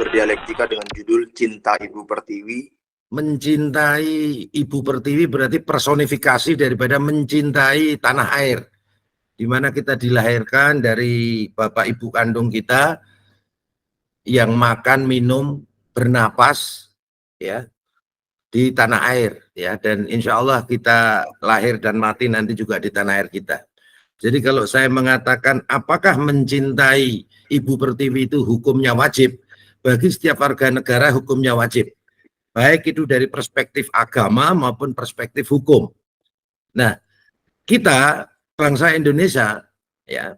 berdialektika dengan judul Cinta Ibu Pertiwi. Mencintai Ibu Pertiwi berarti personifikasi daripada mencintai tanah air, di mana kita dilahirkan dari bapak ibu kandung kita yang makan, minum, bernapas ya di tanah air ya, dan insya Allah kita lahir dan mati nanti juga di tanah air kita. Jadi kalau saya mengatakan apakah mencintai Ibu Pertiwi itu hukumnya wajib, bagi setiap warga negara hukumnya wajib, baik itu dari perspektif agama maupun perspektif hukum. Nah, kita bangsa Indonesia ya,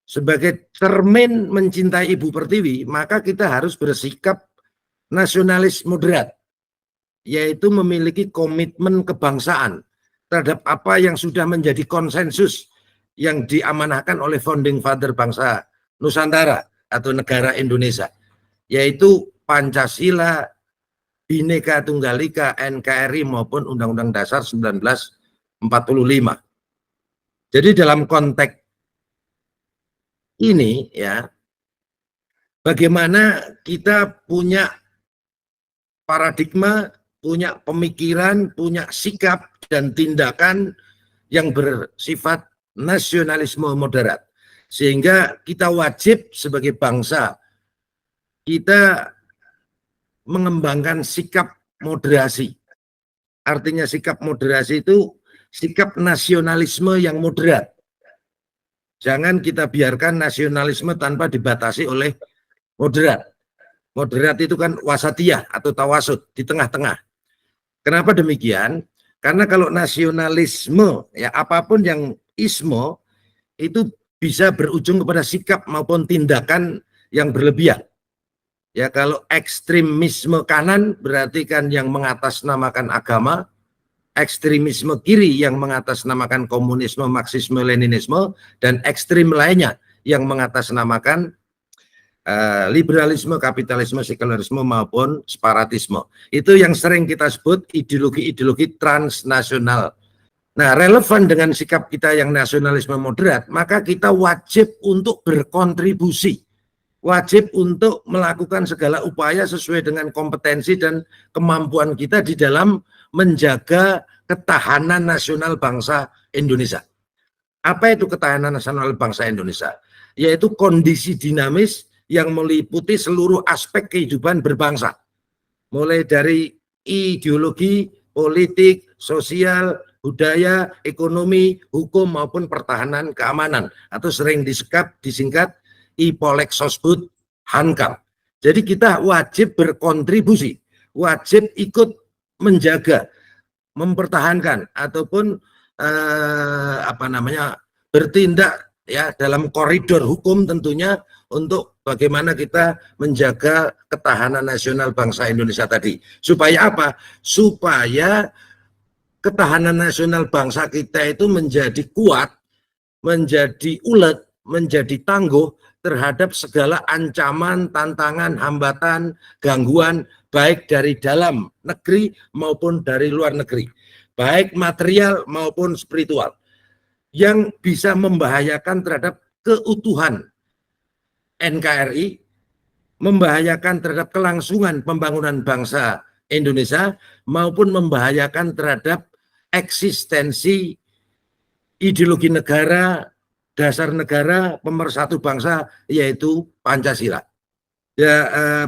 sebagai cermin mencintai Ibu Pertiwi, maka kita harus bersikap nasionalis moderat, yaitu memiliki komitmen kebangsaan terhadap apa yang sudah menjadi konsensus yang diamanahkan oleh founding father bangsa Nusantara atau negara Indonesia, yaitu Pancasila, Bhinneka Tunggal Ika, NKRI maupun Undang-Undang Dasar 1945. Jadi dalam konteks ini ya, bagaimana kita punya paradigma, punya pemikiran, punya sikap dan tindakan yang bersifat nasionalisme moderat, sehingga kita wajib sebagai bangsa kita mengembangkan sikap moderasi. Artinya sikap moderasi itu sikap nasionalisme yang moderat. Jangan kita biarkan nasionalisme tanpa dibatasi oleh moderat. Moderat itu kan wasatiyah atau tawasud, di tengah-tengah. Kenapa demikian? Karena kalau nasionalisme, ya apapun yang isme, itu bisa berujung kepada sikap maupun tindakan yang berlebihan. Ya kalau ekstremisme kanan berarti kan yang mengatasnamakan agama, ekstremisme kiri yang mengatasnamakan komunisme, marxisme, leninisme, dan ekstrim lainnya yang mengatasnamakan liberalisme, kapitalisme, sekularisme maupun separatisme. Itu yang sering kita sebut ideologi-ideologi transnasional. Nah, relevan dengan sikap kita yang nasionalisme moderat, maka kita wajib untuk berkontribusi, wajib untuk melakukan segala upaya sesuai dengan kompetensi dan kemampuan kita di dalam menjaga ketahanan nasional bangsa Indonesia. Apa itu ketahanan nasional bangsa Indonesia? Yaitu kondisi dinamis yang meliputi seluruh aspek kehidupan berbangsa, mulai dari ideologi, politik, sosial, budaya, ekonomi, hukum maupun pertahanan keamanan, atau sering disingkat IPOLEK Sosbud Hankam. Jadi kita wajib berkontribusi, wajib ikut menjaga, mempertahankan ataupun bertindak ya dalam koridor hukum tentunya untuk bagaimana kita menjaga ketahanan nasional bangsa Indonesia tadi. Supaya apa? Supaya ketahanan nasional bangsa kita itu menjadi kuat, menjadi ulet, menjadi tangguh terhadap segala ancaman, tantangan, hambatan, gangguan, baik dari dalam negeri maupun dari luar negeri, baik material maupun spiritual, yang bisa membahayakan terhadap keutuhan NKRI, membahayakan terhadap kelangsungan pembangunan bangsa Indonesia, maupun membahayakan terhadap eksistensi ideologi negara, dasar negara, pemersatu bangsa, yaitu Pancasila. Ya,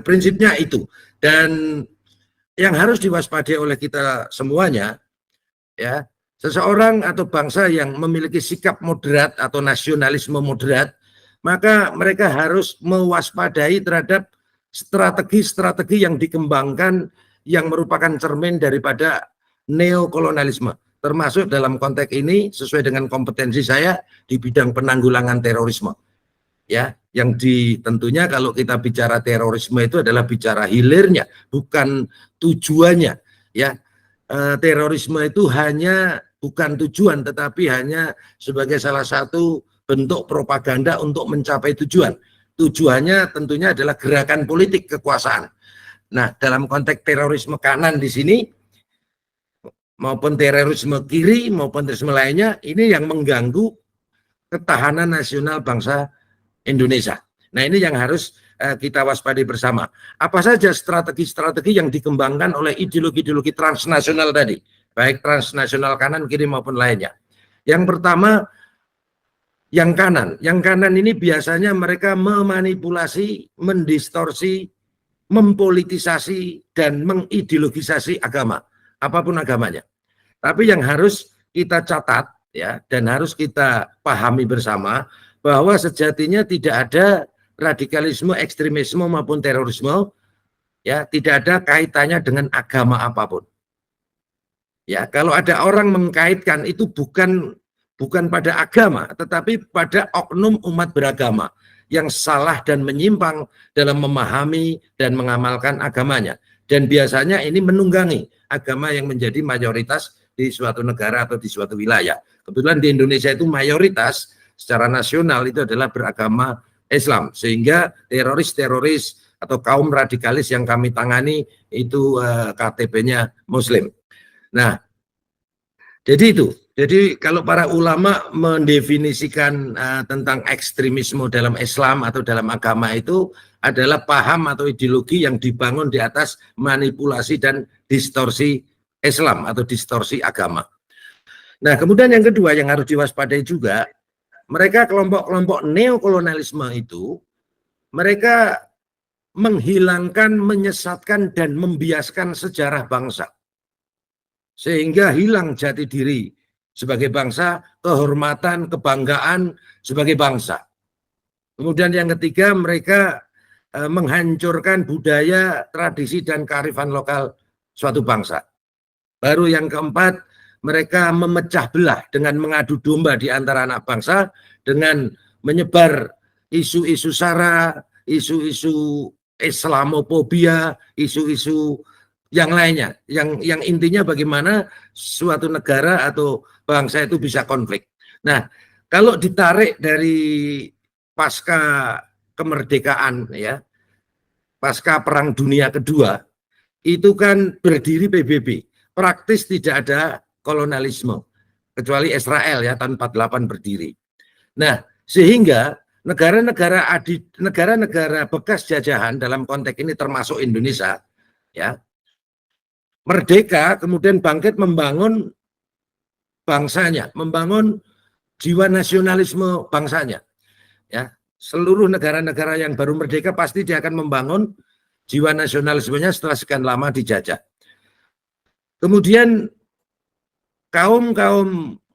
prinsipnya itu. Dan yang harus diwaspadai oleh kita semuanya, ya, seseorang atau bangsa yang memiliki sikap moderat atau nasionalisme moderat, maka mereka harus mewaspadai terhadap strategi-strategi yang dikembangkan yang merupakan cermin daripada neokolonialisme, termasuk dalam konteks ini sesuai dengan kompetensi saya di bidang penanggulangan terorisme. Ya, yang tentunya kalau kita bicara terorisme itu adalah bicara hilirnya, bukan tujuannya. Ya, terorisme itu bukan tujuan, tetapi hanya sebagai salah satu bentuk propaganda untuk mencapai tujuan. Tujuannya tentunya adalah gerakan politik kekuasaan. Nah, dalam konteks terorisme kanan di sini maupun terorisme kiri maupun terorisme lainnya, ini yang mengganggu ketahanan nasional bangsa Indonesia. Nah, ini yang harus kita waspadai bersama. Apa saja strategi-strategi yang dikembangkan oleh ideologi-ideologi transnasional tadi, baik transnasional kanan, kiri maupun lainnya. Yang pertama, yang kanan. Yang kanan ini biasanya mereka memanipulasi, mendistorsi, mempolitisasi, dan mengideologisasi agama, apapun agamanya. Tapi yang harus kita catat ya, dan harus kita pahami bersama bahwa sejatinya tidak ada radikalisme, ekstremisme maupun terorisme, ya tidak ada kaitannya dengan agama apapun. Ya, kalau ada orang mengkaitkan itu bukan pada agama, tetapi pada oknum umat beragama yang salah dan menyimpang dalam memahami dan mengamalkan agamanya. Dan biasanya ini menunggangi agama yang menjadi mayoritas di suatu negara atau di suatu wilayah. Kebetulan di Indonesia itu mayoritas secara nasional itu adalah beragama Islam, sehingga teroris-teroris atau kaum radikalis yang kami tangani itu KTP-nya Muslim. Nah, jadi itu. Jadi kalau para ulama mendefinisikan tentang ekstremisme dalam Islam atau dalam agama itu adalah paham atau ideologi yang dibangun di atas manipulasi dan distorsi Islam atau distorsi agama. Nah, kemudian yang kedua yang harus diwaspadai juga, mereka kelompok-kelompok neokolonialisme itu, mereka menghilangkan, menyesatkan, dan membiaskan sejarah bangsa. Sehingga hilang jati diri sebagai bangsa, kehormatan, kebanggaan sebagai bangsa. Kemudian yang ketiga, mereka menghancurkan budaya, tradisi, dan kearifan lokal suatu bangsa. Baru yang keempat, mereka memecah belah dengan mengadu domba di antara anak bangsa, dengan menyebar isu-isu sara, isu-isu Islamofobia, isu-isu yang lainnya, yang intinya bagaimana suatu negara atau bangsa itu bisa konflik. Nah, kalau ditarik dari pasca kemerdekaan ya, pasca Perang Dunia Kedua, itu kan berdiri PBB, praktis tidak ada kolonialisme, kecuali Israel ya tahun 48 berdiri. Nah, sehingga negara-negara bekas jajahan dalam konteks ini termasuk Indonesia ya, merdeka kemudian bangkit membangun bangsanya, membangun jiwa nasionalisme bangsanya. Ya, seluruh negara-negara yang baru merdeka pasti dia akan membangun jiwa nasionalismenya setelah sekian lama dijajah. Kemudian kaum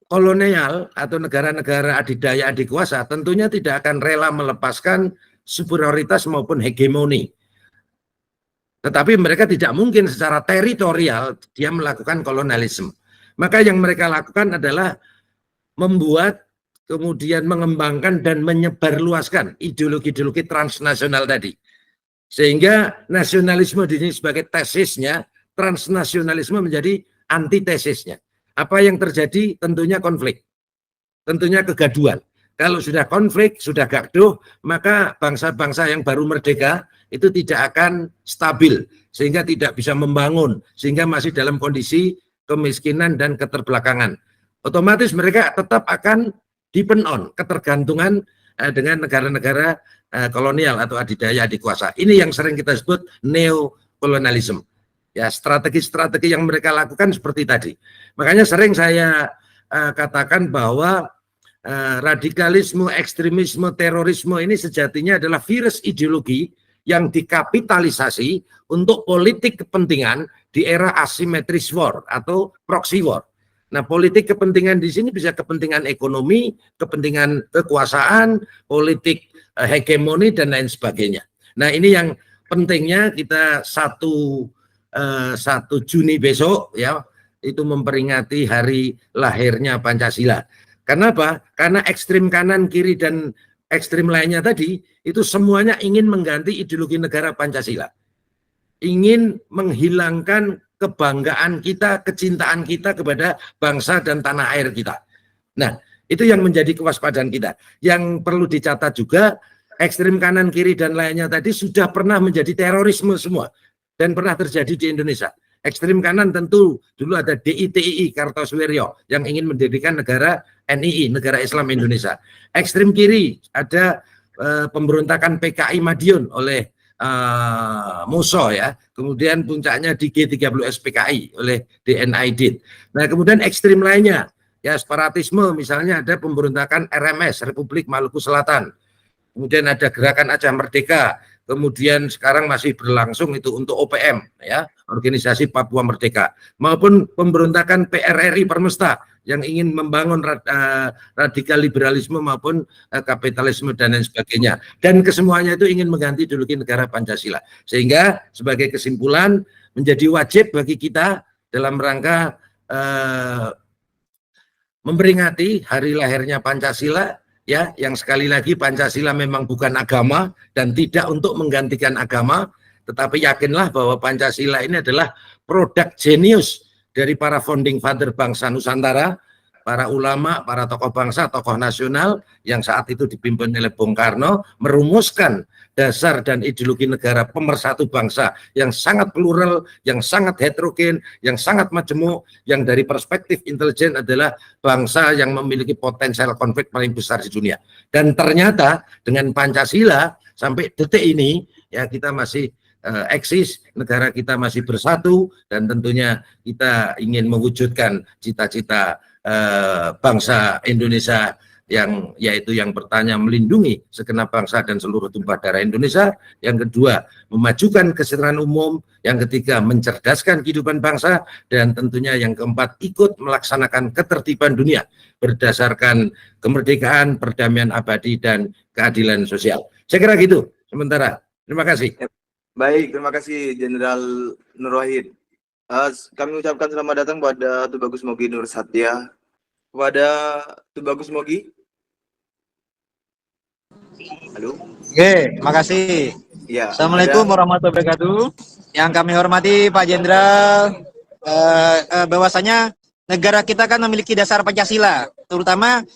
kolonial atau negara-negara adidaya adikuasa tentunya tidak akan rela melepaskan superioritas maupun hegemoni. Tetapi mereka tidak mungkin secara teritorial dia melakukan kolonialisme. Maka yang mereka lakukan adalah membuat, kemudian mengembangkan dan menyebarluaskan ideologi-ideologi transnasional tadi. Sehingga nasionalisme di sini sebagai tesisnya, transnasionalisme menjadi antitesisnya. Apa yang terjadi? Tentunya konflik, tentunya kegaduhan. Kalau sudah konflik, sudah gaduh, maka bangsa-bangsa yang baru merdeka itu tidak akan stabil, sehingga tidak bisa membangun, sehingga masih dalam kondisi kemiskinan dan keterbelakangan. Otomatis mereka tetap akan depend on, ketergantungan dengan negara-negara kolonial atau adidaya adikuasa. Ini yang sering kita sebut neokolonialisme. Ya, strategi-strategi yang mereka lakukan seperti tadi. Makanya sering saya katakan bahwa radikalisme, ekstremisme, terorisme ini sejatinya adalah virus ideologi yang dikapitalisasi untuk politik kepentingan di era asymmetris war atau proxy war. Nah, politik kepentingan di sini bisa kepentingan ekonomi, kepentingan kekuasaan, politik hegemoni dan lain sebagainya. Nah, ini yang pentingnya kita 1 Juni besok ya, itu memperingati hari lahirnya Pancasila. Kenapa? Karena ekstrim kanan, kiri, dan ekstrim lainnya tadi, itu semuanya ingin mengganti ideologi negara Pancasila. Ingin menghilangkan kebanggaan kita, kecintaan kita kepada bangsa dan tanah air kita. Nah, itu yang menjadi kewaspadaan kita. Yang perlu dicatat juga, ekstrim kanan, kiri, dan lainnya tadi sudah pernah menjadi terorisme semua. Dan pernah terjadi di Indonesia. Ekstrim kanan tentu dulu ada DITII Kartosuwiryo yang ingin mendirikan negara NII, Negara Islam Indonesia. Ekstrim kiri ada pemberontakan PKI Madiun oleh Muso ya, kemudian puncaknya di G30S PKI oleh DN Aidit. Nah kemudian ekstrim lainnya ya separatisme, misalnya ada pemberontakan RMS Republik Maluku Selatan, kemudian ada gerakan Aceh Merdeka, kemudian sekarang masih berlangsung itu untuk OPM ya, Organisasi Papua Merdeka, maupun pemberontakan PRRI Permesta yang ingin membangun radikal liberalisme maupun kapitalisme dan lain sebagainya, dan kesemuanya itu ingin mengganti ideologi negara Pancasila. Sehingga sebagai kesimpulan menjadi wajib bagi kita dalam rangka memperingati hari lahirnya Pancasila ya, yang sekali lagi Pancasila memang bukan agama dan tidak untuk menggantikan agama, tetapi yakinlah bahwa Pancasila ini adalah produk jenius dari para founding father bangsa Nusantara, para ulama, para tokoh bangsa, tokoh nasional yang saat itu dipimpin oleh Bung Karno, merumuskan dasar dan ideologi negara pemersatu bangsa yang sangat plural, yang sangat heterogen, yang sangat majemuk, yang dari perspektif intelijen adalah bangsa yang memiliki potensial konflik paling besar di dunia. Dan ternyata dengan Pancasila sampai detik ini ya kita masih eksis, negara kita masih bersatu, dan tentunya kita ingin mewujudkan cita-cita bangsa Indonesia yang yaitu yang pertama melindungi segenap bangsa dan seluruh tumpah darah Indonesia, yang kedua memajukan kesejahteraan umum, yang ketiga mencerdaskan kehidupan bangsa, dan tentunya yang keempat ikut melaksanakan ketertiban dunia berdasarkan kemerdekaan, perdamaian abadi, dan keadilan sosial. Saya kira gitu sementara. Terima kasih. Baik, terima kasih Jenderal Nur Wahid. Kami ucapkan selamat datang pada Tubagus Mogi Nur Satya. Kepada Tubagus Mogi. Halo. Oke, makasih. Ya, Assalamualaikum warahmatullahi wabarakatuh. Yang kami hormati Pak Jenderal, bahwasanya negara kita kan memiliki dasar Pancasila, terutama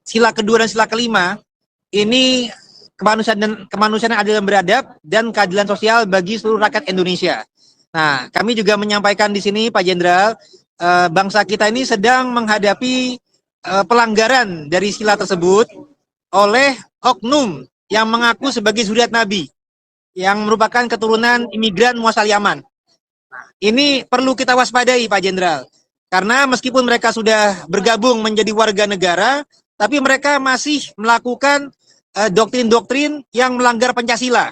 sila kedua dan sila kelima. Ini kemanusiaan adil dan beradab dan keadilan sosial bagi seluruh rakyat Indonesia. Nah, kami juga menyampaikan di sini Pak Jenderal, bangsa kita ini sedang menghadapi pelanggaran dari sila tersebut oleh oknum yang mengaku sebagai zuriat Nabi, yang merupakan keturunan imigran muasal Yaman. Ini perlu kita waspadai Pak Jenderal, karena meskipun mereka sudah bergabung menjadi warga negara, tapi mereka masih melakukan doktrin-doktrin yang melanggar Pancasila,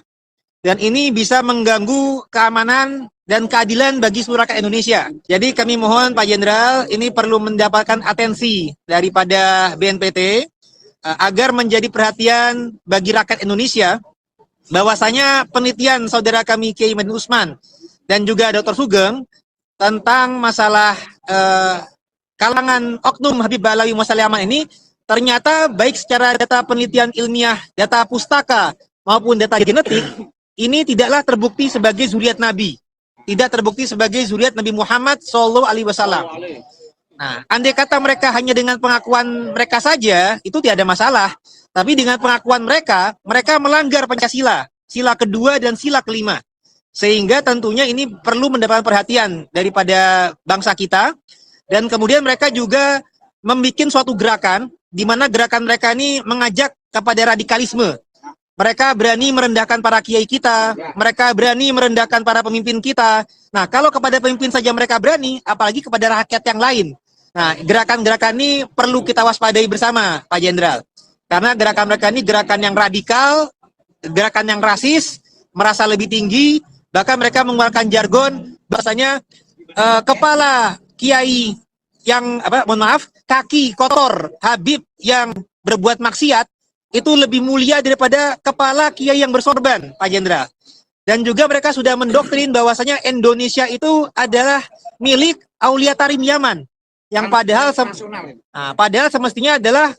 dan ini bisa mengganggu keamanan dan keadilan bagi seluruh rakyat Indonesia. Jadi kami mohon Pak Jenderal, ini perlu mendapatkan atensi daripada BNPT agar menjadi perhatian bagi rakyat Indonesia, bahwasanya penelitian saudara kami Kiai Madin Usman dan juga Dr. Sugeng tentang masalah kalangan oknum Habib Balawi Muasaliaman ini ternyata baik secara data penelitian ilmiah, data pustaka maupun data genetik, ini tidaklah terbukti sebagai zuriat Nabi, tidak terbukti sebagai zuriat Nabi Muhammad SAW. Nah, andai kata mereka hanya dengan pengakuan mereka saja, itu tidak ada masalah. Tapi dengan pengakuan mereka, mereka melanggar Pancasila, sila kedua dan sila kelima. Sehingga tentunya ini perlu mendapatkan perhatian daripada bangsa kita. Dan kemudian mereka juga membuat suatu gerakan, di mana gerakan mereka ini mengajak kepada radikalisme. Mereka berani merendahkan para kiai kita, mereka berani merendahkan para pemimpin kita. Nah, kalau kepada pemimpin saja mereka berani, apalagi kepada rakyat yang lain. Nah, gerakan-gerakan ini perlu kita waspadai bersama, Pak Jenderal. Karena gerakan mereka ini gerakan yang radikal, gerakan yang rasis, merasa lebih tinggi, bahkan mereka mengeluarkan jargon, bahasanya kepala kiai yang, kaki kotor Habib yang berbuat maksiat, itu lebih mulia daripada kepala kiai yang bersorban, Pak Jenderal. Dan juga mereka sudah mendoktrin bahwasanya Indonesia itu adalah milik Aulia Tarim Yaman, yang padahal padahal semestinya adalah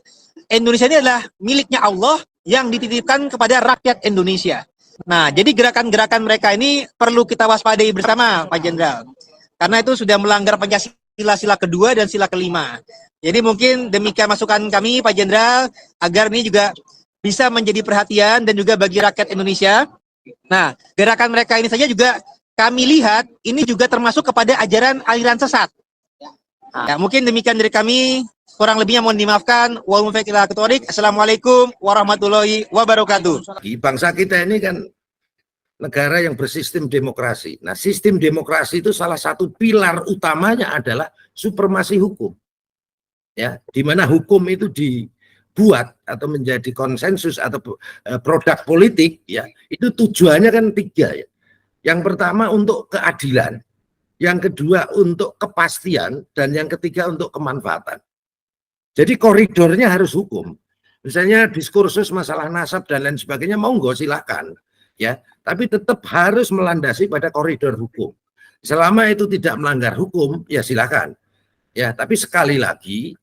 Indonesia ini adalah miliknya Allah yang dititipkan kepada rakyat Indonesia. Nah, jadi gerakan-gerakan mereka ini perlu kita waspadai bersama, Pak Jenderal. Karena itu sudah melanggar Pancasila sila kedua dan sila kelima. Jadi mungkin demikian masukan kami, Pak Jenderal, agar ini juga bisa menjadi perhatian dan juga bagi rakyat Indonesia. Nah, gerakan mereka ini saja juga kami lihat ini juga termasuk kepada ajaran aliran sesat. Ya, mungkin demikian dari kami. Kurang lebihnya mohon dimaafkan. Wa Assalamualaikum warahmatullahi wabarakatuh. Di bangsa kita ini kan negara yang bersistem demokrasi. Nah, sistem demokrasi itu salah satu pilar utamanya adalah supremasi hukum. Ya, di mana hukum itu dibuat atau menjadi konsensus atau produk politik, ya, itu tujuannya kan 3 ya. Yang pertama untuk keadilan, yang kedua untuk kepastian, dan yang ketiga untuk kemanfaatan. Jadi koridornya harus hukum. Misalnya diskursus masalah nasab dan lain sebagainya, monggo silakan, ya. Tapi tetap harus melandasi pada koridor hukum. Selama itu tidak melanggar hukum, ya silakan. Ya, tapi sekali lagi,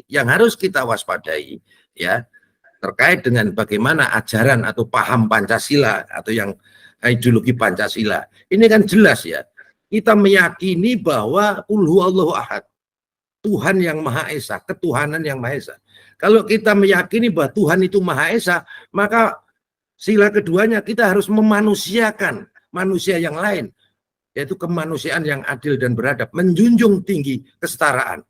yang harus kita waspadai, ya, terkait dengan bagaimana ajaran atau paham Pancasila atau yang ideologi Pancasila. Ini kan jelas ya. Kita meyakini bahwa qul huwallahu ahad. Tuhan yang Maha Esa, ketuhanan yang Maha Esa. Kalau kita meyakini bahwa Tuhan itu Maha Esa, maka sila keduanya kita harus memanusiakan manusia yang lain, yaitu kemanusiaan yang adil dan beradab, menjunjung tinggi kesetaraan.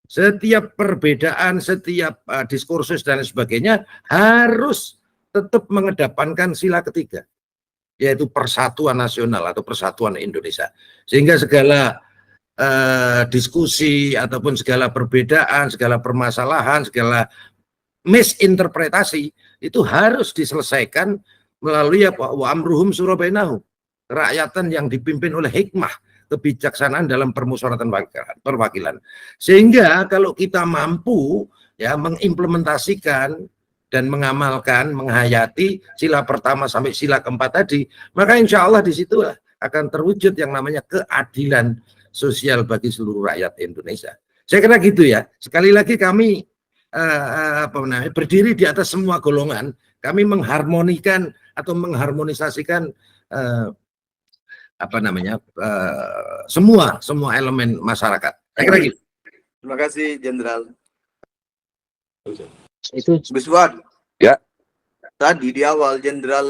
Setiap perbedaan, setiap diskursus dan sebagainya harus tetap mengedepankan sila ketiga, yaitu persatuan nasional atau persatuan Indonesia. Sehingga segala diskusi ataupun segala perbedaan, segala permasalahan, segala misinterpretasi itu harus diselesaikan melalui apa? Wa amruhum syura bainahum, kerakyatan yang dipimpin oleh hikmah, kebijaksanaan dalam permusyawaratan perwakilan. Sehingga kalau kita mampu ya mengimplementasikan dan mengamalkan, menghayati sila pertama sampai sila keempat tadi, maka insya Allah disitulah akan terwujud yang namanya keadilan sosial bagi seluruh rakyat Indonesia. Saya kira gitu ya. Sekali lagi kami berdiri di atas semua golongan. Kami mengharmonikan atau mengharmonisasikan semua elemen masyarakat. Saya kira gitu. Terima kasih Jenderal. Itu Gus Fuad. Ya. Tadi di awal Jenderal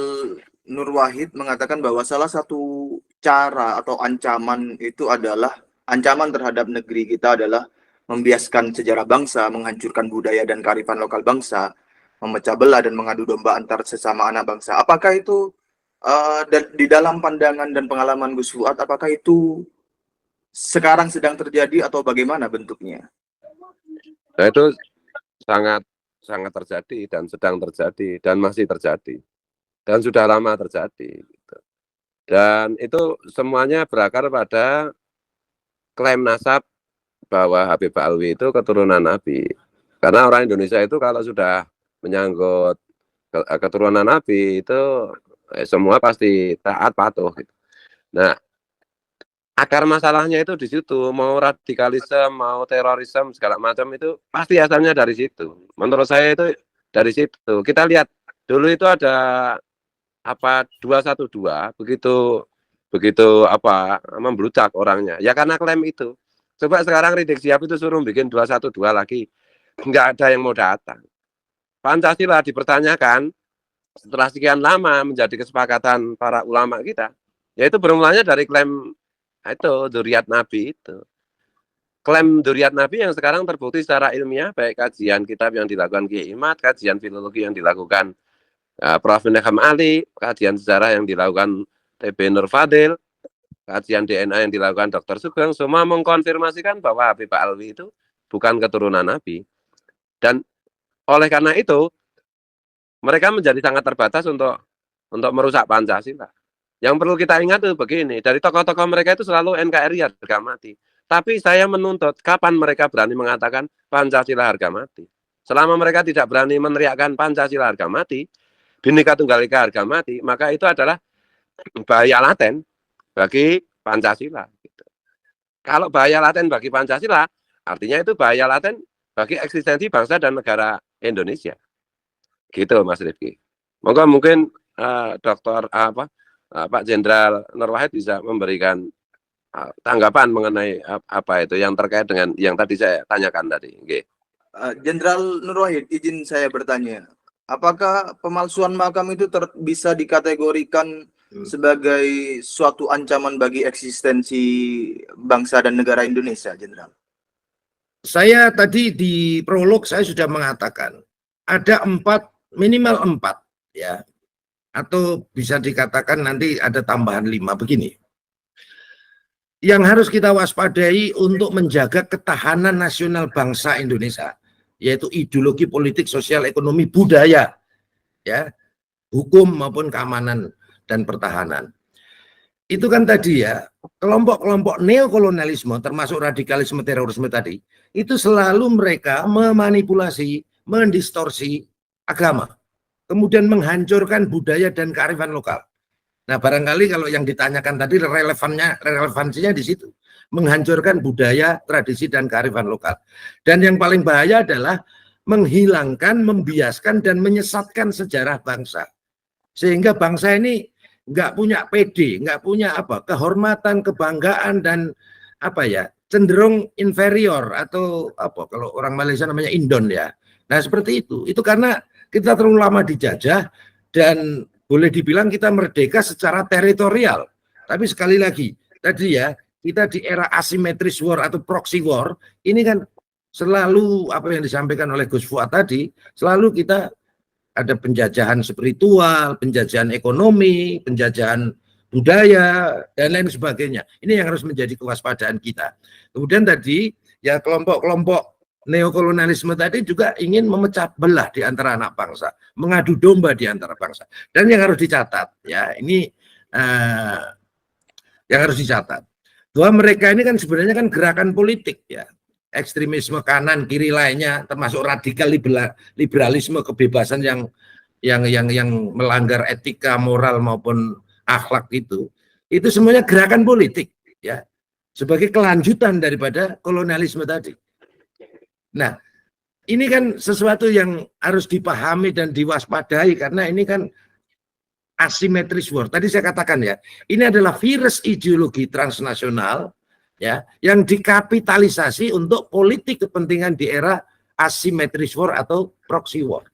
Nur Wahid mengatakan bahwa salah satu cara atau ancaman itu adalah ancaman terhadap negeri kita adalah membiaskan sejarah bangsa, menghancurkan budaya dan kearifan lokal bangsa, memecah belah dan mengadu domba antar sesama anak bangsa. Apakah itu di dalam pandangan dan pengalaman Gus Fuad, apakah itu sekarang sedang terjadi atau bagaimana bentuknya? Nah, itu sangat terjadi dan sedang terjadi dan masih terjadi dan sudah lama terjadi. Dan itu semuanya berakar pada klaim nasab bahwa Habib Alwi itu keturunan Nabi. Karena orang Indonesia itu kalau sudah menyangkut keturunan Nabi itu semua pasti taat patuh. Nah, akar masalahnya itu di situ, mau radikalisme, mau terorisme segala macam itu pasti asalnya dari situ. Menurut saya itu dari situ. Kita lihat dulu itu ada 212 begitu membludak orangnya. Ya karena klaim itu. Coba sekarang Rizik Syihab itu suruh bikin 212 lagi. Nggak ada yang mau datang. Pancasila dipertanyakan setelah sekian lama menjadi kesepakatan para ulama kita. Yaitu bermulanya dari klaim itu dzurriyyat Nabi itu. Klaim dzurriyyat Nabi yang sekarang terbukti secara ilmiah, baik kajian kitab yang dilakukan Kiai Imad, kajian filologi yang dilakukan Prof. Neham Ali, kajian sejarah yang dilakukan TB Nur Fadil, kajian DNA yang dilakukan Dr. Sugeng, semua mengkonfirmasikan bahwa Habib Alwi itu bukan keturunan Nabi. Dan oleh karena itu, mereka menjadi sangat terbatas untuk merusak Pancasila. Yang perlu kita ingat itu begini, dari tokoh-tokoh mereka itu selalu NKRI harga mati. Tapi saya menuntut kapan mereka berani mengatakan Pancasila harga mati. Selama mereka tidak berani meneriakkan Pancasila harga mati, Bhinneka Tunggal Ika harga mati, maka itu adalah bahaya laten bagi Pancasila. Gitu. Kalau bahaya laten bagi Pancasila, artinya itu bahaya laten bagi eksistensi bangsa dan negara Indonesia. Gitu Mas Rifki. Mungkin Pak Jenderal Nur Wahid bisa memberikan tanggapan mengenai apa itu yang terkait dengan yang tadi saya tanyakan tadi. Jenderal Nur Wahid, izin saya bertanya. Apakah pemalsuan makam itu bisa dikategorikan sebagai suatu ancaman bagi eksistensi bangsa dan negara Indonesia, Jenderal? saya tadi di prolog saya sudah mengatakan ada minimal empat ya, atau bisa dikatakan nanti ada tambahan 5 begini. Yang harus kita waspadai untuk menjaga ketahanan nasional bangsa Indonesia, yaitu ideologi politik, sosial, ekonomi, budaya, ya, hukum maupun keamanan dan pertahanan. Itu kan tadi ya, kelompok-kelompok neokolonialisme termasuk radikalisme terorisme tadi, itu selalu mereka memanipulasi, mendistorsi agama, kemudian menghancurkan budaya dan kearifan lokal. Nah, barangkali kalau yang ditanyakan tadi relevansinya di situ, menghancurkan budaya, tradisi dan kearifan lokal. Dan yang paling bahaya adalah menghilangkan, membiaskan dan menyesatkan sejarah bangsa. Sehingga bangsa ini nggak punya PD, nggak punya kehormatan, kebanggaan dan cenderung inferior atau kalau orang Malaysia namanya indon ya. Nah seperti itu karena kita terlalu lama dijajah dan boleh dibilang kita merdeka secara teritorial. Tapi sekali lagi tadi ya, kita di era asymmetric war atau proxy war ini kan selalu apa yang disampaikan oleh Gus Fuad tadi, selalu kita ada penjajahan spiritual, penjajahan ekonomi, penjajahan budaya, dan lain sebagainya. Ini yang harus menjadi kewaspadaan kita. Kemudian tadi, ya kelompok-kelompok neokolonialisme tadi juga ingin memecah belah di antara anak bangsa, mengadu domba di antara bangsa. Dan yang harus dicatat, ya ini yang harus dicatat, bahwa mereka ini kan sebenarnya kan gerakan politik ya. Ekstremisme kanan kiri lainnya termasuk radikal liberalisme, kebebasan yang melanggar etika moral maupun akhlak itu semuanya gerakan politik ya, sebagai kelanjutan daripada kolonialisme tadi. Nah ini kan sesuatu yang harus dipahami dan diwaspadai karena ini kan asymmetric war. Tadi saya katakan ya, ini adalah virus ideologi transnasional ya, yang dikapitalisasi untuk politik kepentingan di era asymmetric war atau proxy war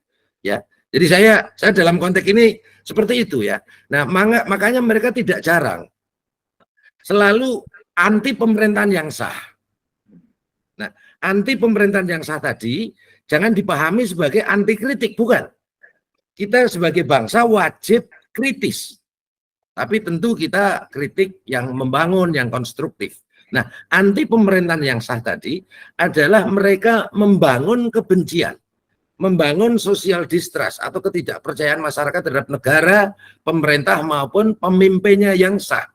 ya. Jadi saya dalam konteks ini seperti itu ya. Nah makanya mereka tidak jarang selalu anti pemerintahan yang sah. Nah anti pemerintahan yang sah tadi jangan dipahami sebagai anti kritik, bukan. Kita sebagai bangsa wajib kritis, tapi tentu kita kritik yang membangun, yang konstruktif. Nah, anti pemerintahan yang sah tadi adalah mereka membangun kebencian, membangun social distrust atau ketidakpercayaan masyarakat terhadap negara, pemerintah maupun pemimpinnya yang sah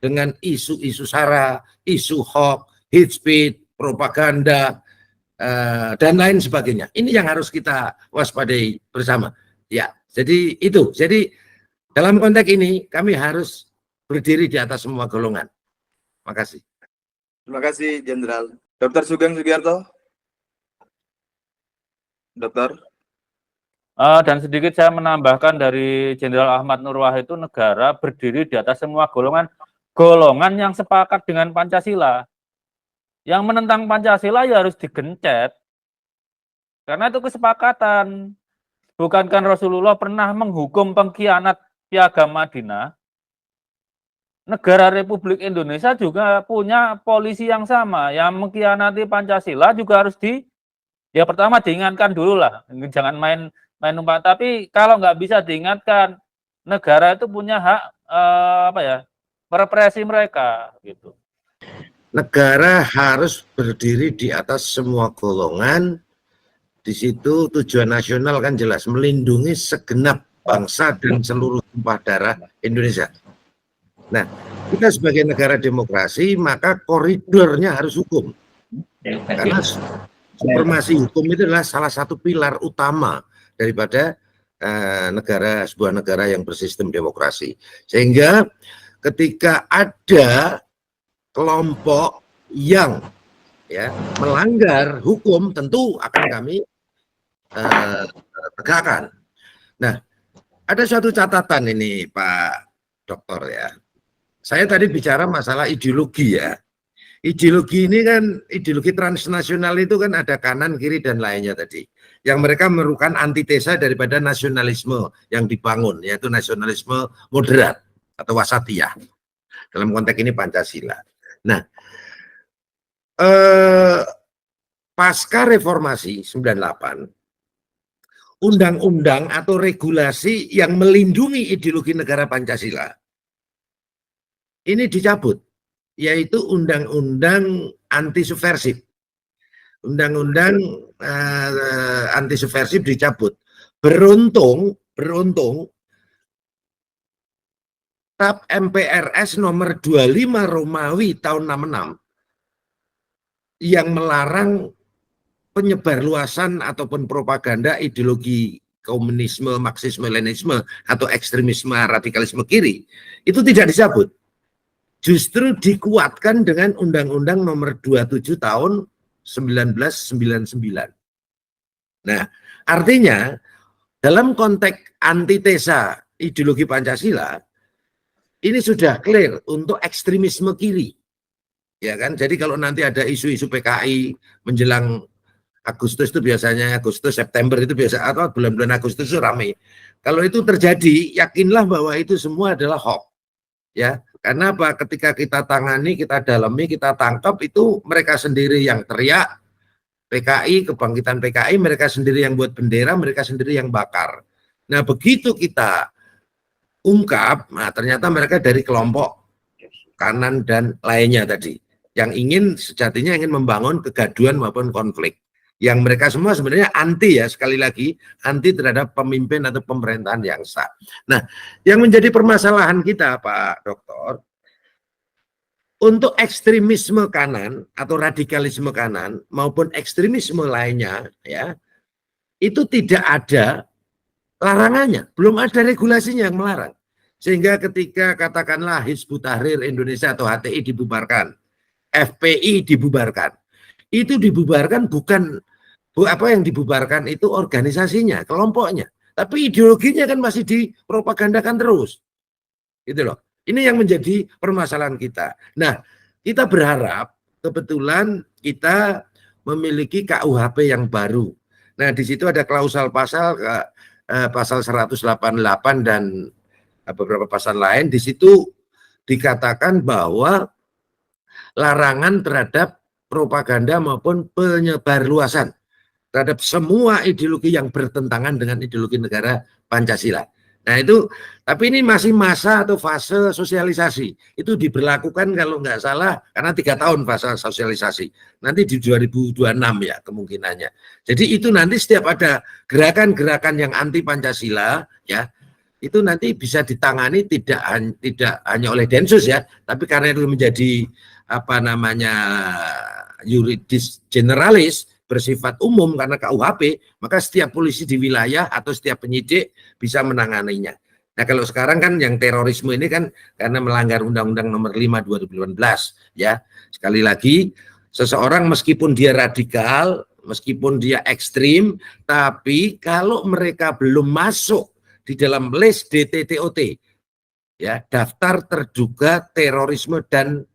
dengan isu-isu sara, isu hoax, hate speech, propaganda, dan lain sebagainya. Ini yang harus kita waspadai bersama. Ya, jadi itu. Jadi dalam konteks ini kami harus berdiri di atas semua golongan. Terima kasih. Terima kasih, Jenderal. Dr. Sugeng Sugiarto. Dokter. Dan sedikit saya menambahkan dari Jenderal Ahmad Nur Wahid itu negara berdiri di atas semua golongan yang sepakat dengan Pancasila. Yang menentang Pancasila ya harus digencet. Karena itu kesepakatan. Bukankah Rasulullah pernah menghukum pengkhianat Piagam Madinah? Negara Republik Indonesia juga punya polisi yang sama, yang mengkhianati Pancasila juga harus ya pertama diingatkan dulu lah, jangan main umpat. Tapi kalau nggak bisa diingatkan, negara itu punya hak merepresi mereka gitu. Negara harus berdiri di atas semua golongan. Di situ tujuan nasional kan jelas, melindungi segenap bangsa dan seluruh tumpah darah Indonesia. Nah, kita sebagai negara demokrasi, maka koridornya harus hukum. Karena supremasi hukum itu adalah salah satu pilar utama daripada sebuah negara yang bersistem demokrasi. Sehingga ketika ada kelompok yang melanggar hukum, tentu akan kami tegakkan. Nah, ada suatu catatan ini Pak Dokter ya. Saya tadi bicara masalah ideologi ya. Ideologi ini kan, ideologi transnasional itu kan ada kanan, kiri, dan lainnya tadi. Yang mereka merupakan antitesa daripada nasionalisme yang dibangun, yaitu nasionalisme moderat atau wasatiyah. Dalam konteks ini Pancasila. Nah, pasca reformasi 98, undang-undang atau regulasi yang melindungi ideologi negara Pancasila ini dicabut, yaitu undang-undang anti subversif. Undang-undang anti subversif dicabut. Beruntung TAP MPRS nomor 25 Romawi tahun 66 yang melarang penyebarluasan ataupun propaganda ideologi komunisme, marxisme, leninisme atau ekstremisme radikalisme kiri itu tidak dicabut. Justru dikuatkan dengan Undang-Undang nomor 27 tahun 1999. Nah, artinya dalam konteks antitesa ideologi Pancasila ini sudah clear untuk ekstremisme kiri. Ya kan? Jadi kalau nanti ada isu-isu PKI menjelang Agustus itu biasanya September itu biasa atau bulan-bulan Agustus itu ramai. Kalau itu terjadi, yakinlah bahwa itu semua adalah hoax. Ya, karena apa? Ketika kita tangani, kita dalami, kita tangkap itu mereka sendiri yang teriak PKI, kebangkitan PKI, mereka sendiri yang buat bendera, mereka sendiri yang bakar. Nah, begitu kita ungkap, nah ternyata mereka dari kelompok kanan dan lainnya tadi yang ingin sejatinya ingin membangun kegaduhan maupun konflik. Yang mereka semua sebenarnya anti, ya, sekali lagi anti terhadap pemimpin atau pemerintahan yang sah. Nah, yang menjadi permasalahan kita, Pak Doktor, untuk ekstremisme kanan atau radikalisme kanan maupun ekstremisme lainnya, ya, itu tidak ada larangannya, belum ada regulasinya yang melarang. Sehingga ketika katakanlah Hizbut Tahrir Indonesia atau HTI dibubarkan, FPI dibubarkan, itu dibubarkan bukan apa yang dibubarkan itu organisasinya, kelompoknya, tapi ideologinya kan masih dipropagandakan terus, gitu loh. Ini yang menjadi permasalahan kita. Nah, kita berharap kebetulan kita memiliki KUHP yang baru. Nah, di situ ada klausal pasal 188 dan beberapa pasal lain. Di situ dikatakan bahwa larangan terhadap propaganda maupun penyebarluasan terhadap semua ideologi yang bertentangan dengan ideologi negara Pancasila. Nah itu, tapi ini masih masa atau fase sosialisasi. Itu diberlakukan kalau nggak salah, karena 3 tahun fase sosialisasi. Nanti di 2026 ya kemungkinannya. Jadi itu nanti setiap ada gerakan-gerakan yang anti Pancasila, ya, itu nanti bisa ditangani tidak hanya oleh Densus ya, tapi karena itu menjadi yuridis generalis, bersifat umum karena KUHP, maka setiap polisi di wilayah atau setiap penyidik bisa menanganinya. Nah, kalau sekarang kan yang terorisme ini kan karena melanggar Undang-Undang nomor 5 2018 ya. Sekali lagi, seseorang meskipun dia radikal, meskipun dia ekstrim, tapi kalau mereka belum masuk di dalam list DTTOT ya, daftar terduga terorisme dan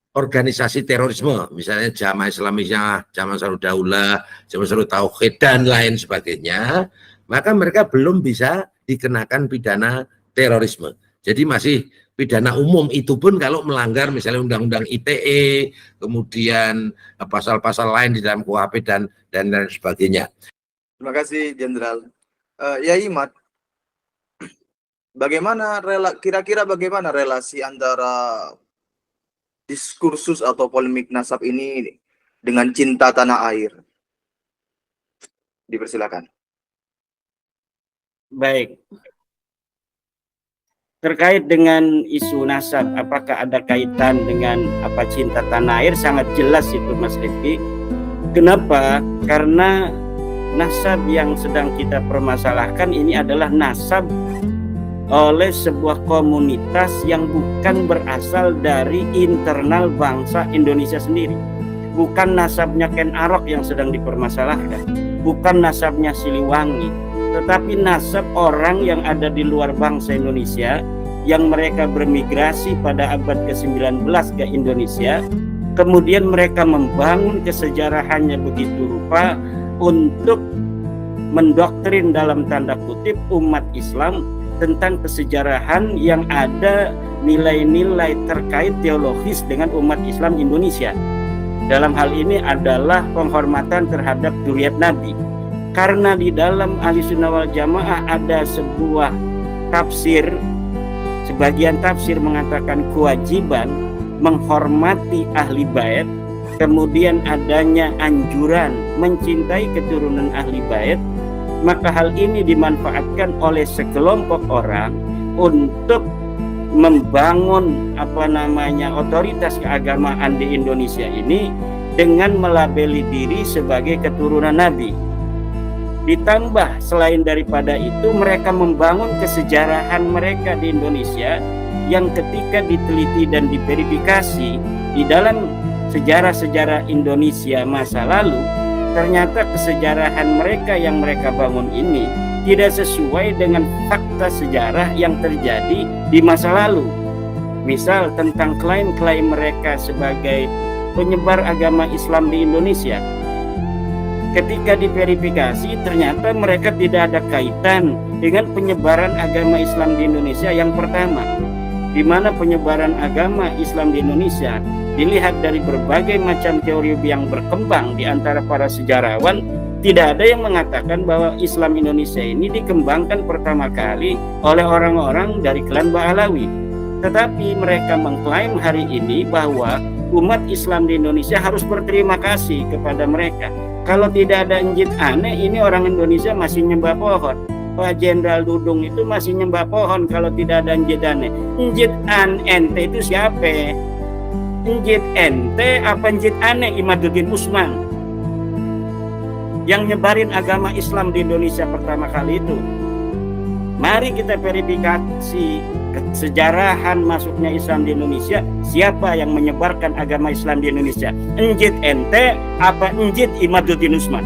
organisasi terorisme, misalnya Jamaah Islamiyah, Jamaah Ansarud Daulah, Jamaah Ansarut Tauhid dan lain sebagainya, maka mereka belum bisa dikenakan pidana terorisme. Jadi masih pidana umum, itu pun kalau melanggar misalnya Undang-Undang ITE, kemudian pasal-pasal lain di dalam KUHP dan lain sebagainya. Terima kasih Jenderal. Yai Imad, kira-kira bagaimana relasi antara diskursus atau polemik nasab ini dengan cinta tanah air? Dipersilakan. Baik. Terkait dengan isu nasab, apakah ada kaitan dengan cinta tanah air? Sangat jelas itu, Mas Rifki. Kenapa? Karena nasab yang sedang kita permasalahkan ini adalah nasab oleh sebuah komunitas yang bukan berasal dari internal bangsa Indonesia sendiri. Bukan nasabnya Ken Arok yang sedang dipermasalahkan, bukan nasabnya Siliwangi, tetapi nasab orang yang ada di luar bangsa Indonesia yang mereka bermigrasi pada abad ke-19 ke Indonesia. Kemudian mereka membangun kesejarahannya begitu rupa untuk mendoktrin dalam tanda kutip umat Islam tentang kesejarahan yang ada nilai-nilai terkait teologis dengan umat Islam Indonesia. dalam hal ini adalah penghormatan terhadap zuriat Nabi. Karena di dalam Ahlussunnah wal Jamaah ada sebuah tafsir, sebagian tafsir mengatakan kewajiban menghormati ahli bait, kemudian adanya anjuran mencintai keturunan ahli bait, maka hal ini dimanfaatkan oleh sekelompok orang untuk membangun otoritas keagamaan di Indonesia ini dengan melabeli diri sebagai keturunan Nabi. Ditambah selain daripada itu, mereka membangun kesejarahan mereka di Indonesia yang ketika diteliti dan diverifikasi di dalam sejarah-sejarah Indonesia masa lalu, ternyata kesejarahan mereka yang mereka bangun ini tidak sesuai dengan fakta sejarah yang terjadi di masa lalu. Misal tentang klaim-klaim mereka sebagai penyebar agama Islam di Indonesia. Ketika diverifikasi, ternyata mereka tidak ada kaitan dengan penyebaran agama Islam di Indonesia yang pertama, di mana penyebaran agama Islam di Indonesia dilihat dari berbagai macam teori yang berkembang di antara para sejarawan, tidak ada yang mengatakan bahwa Islam Indonesia ini dikembangkan pertama kali oleh orang-orang dari klan Ba'alawi. Tetapi mereka mengklaim hari ini bahwa umat Islam di Indonesia harus berterima kasih kepada mereka. Kalau tidak ada Injit aneh, ini orang Indonesia masih nyembah pohon. Pak Jenderal Dudung itu masih nyembah pohon kalau tidak ada Injit aneh. Injit ente itu siapa? Injit ente apa Injit aneh? Imaduddin Usman yang nyebarin agama Islam di Indonesia pertama kali itu. Mari kita verifikasi kesejarahan masuknya Islam di Indonesia. Siapa yang menyebarkan agama Islam di Indonesia? Injit ente apa Injit Imaduddin Usman?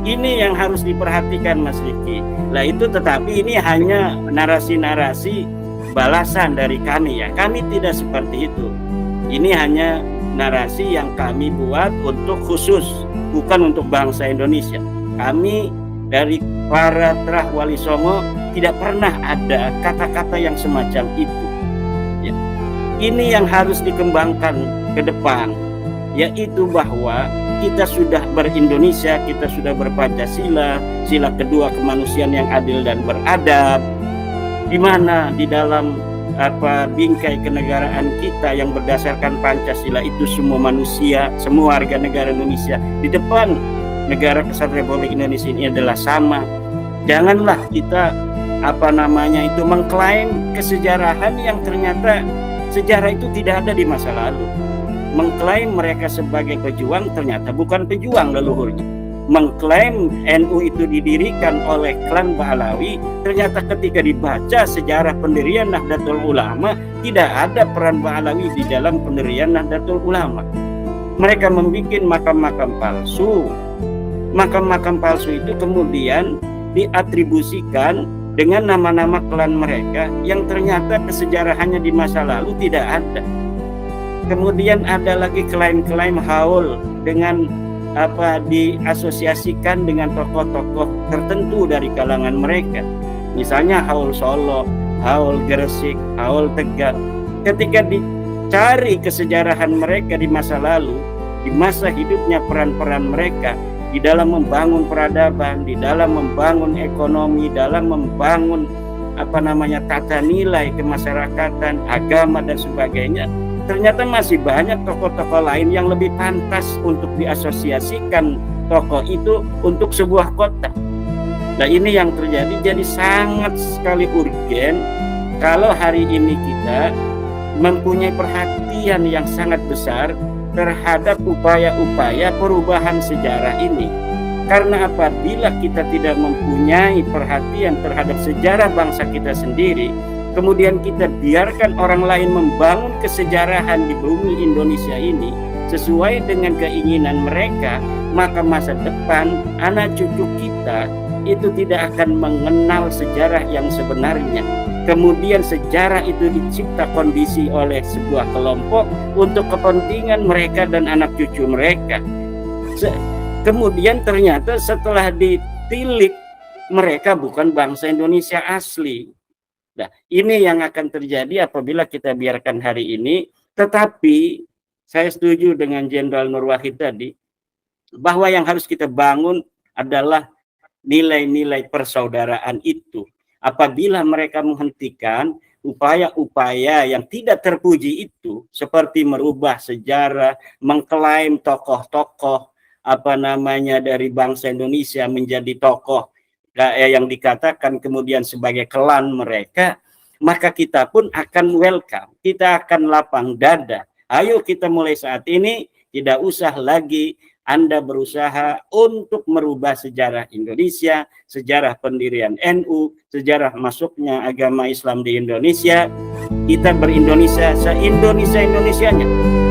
Ini yang harus diperhatikan, Mas Riki. Lah itu, tetapi ini hanya narasi-narasi balasan dari kami ya. Kami tidak seperti itu. Ini hanya narasi yang kami buat untuk khusus, bukan untuk bangsa Indonesia. Kami dari para Trah Wali Songo tidak pernah ada kata-kata yang semacam itu ya. Ini yang harus dikembangkan ke depan, yaitu bahwa kita sudah ber-Indonesia, kita sudah ber-Pancasila, sila kedua kemanusiaan yang adil dan beradab, di mana di dalam bingkai kenegaraan kita yang berdasarkan Pancasila itu semua manusia, semua warga negara Indonesia di depan Negara Kesatuan Republik Indonesia ini adalah sama. Janganlah kita mengklaim kesejarahan yang ternyata sejarah itu tidak ada di masa lalu. Mengklaim mereka sebagai pejuang, ternyata bukan pejuang leluhurnya. Mengklaim NU itu didirikan oleh klan Ba'alawi, ternyata ketika dibaca sejarah pendirian Nahdlatul Ulama, tidak ada peran Ba'alawi di dalam pendirian Nahdlatul Ulama. Mereka membuat makam-makam palsu. Makam-makam palsu itu kemudian diatribusikan dengan nama-nama klan mereka yang ternyata kesejarahannya di masa lalu tidak ada. Kemudian ada lagi klaim-klaim haul dengan diasosiasikan dengan tokoh-tokoh tertentu dari kalangan mereka. Misalnya haul Solo, haul Gresik, haul Tegal. Ketika dicari kesejarahan mereka di masa lalu, di masa hidupnya peran-peran mereka di dalam membangun peradaban, di dalam membangun ekonomi, dalam membangun tata nilai kemasyarakatan, agama dan sebagainya, ternyata masih banyak tokoh-tokoh lain yang lebih pantas untuk diasosiasikan tokoh itu untuk sebuah kota. Nah, ini yang terjadi, jadi sangat sekali urgen kalau hari ini kita mempunyai perhatian yang sangat besar terhadap upaya-upaya perubahan sejarah ini. Karena apabila kita tidak mempunyai perhatian terhadap sejarah bangsa kita sendiri, kemudian kita biarkan orang lain membangun kesejarahan di bumi Indonesia ini sesuai dengan keinginan mereka, maka masa depan anak cucu kita itu tidak akan mengenal sejarah yang sebenarnya. Kemudian sejarah itu dicipta kondisi oleh sebuah kelompok untuk kepentingan mereka dan anak cucu mereka. Kemudian ternyata setelah ditilik, mereka bukan bangsa Indonesia asli. Nah, ini yang akan terjadi apabila kita biarkan hari ini. Tetapi saya setuju dengan Jenderal Nur Wahid tadi, bahwa yang harus kita bangun adalah nilai-nilai persaudaraan itu. Apabila mereka menghentikan upaya-upaya yang tidak terpuji itu, seperti merubah sejarah, mengklaim tokoh-tokoh dari bangsa Indonesia menjadi tokoh yang dikatakan kemudian sebagai klan mereka, maka kita pun akan welcome, kita akan lapang dada. Ayo kita mulai saat ini, tidak usah lagi Anda berusaha untuk merubah sejarah Indonesia, sejarah pendirian NU, sejarah masuknya agama Islam di Indonesia. Kita berindonesia se-Indonesia-Indonesianya.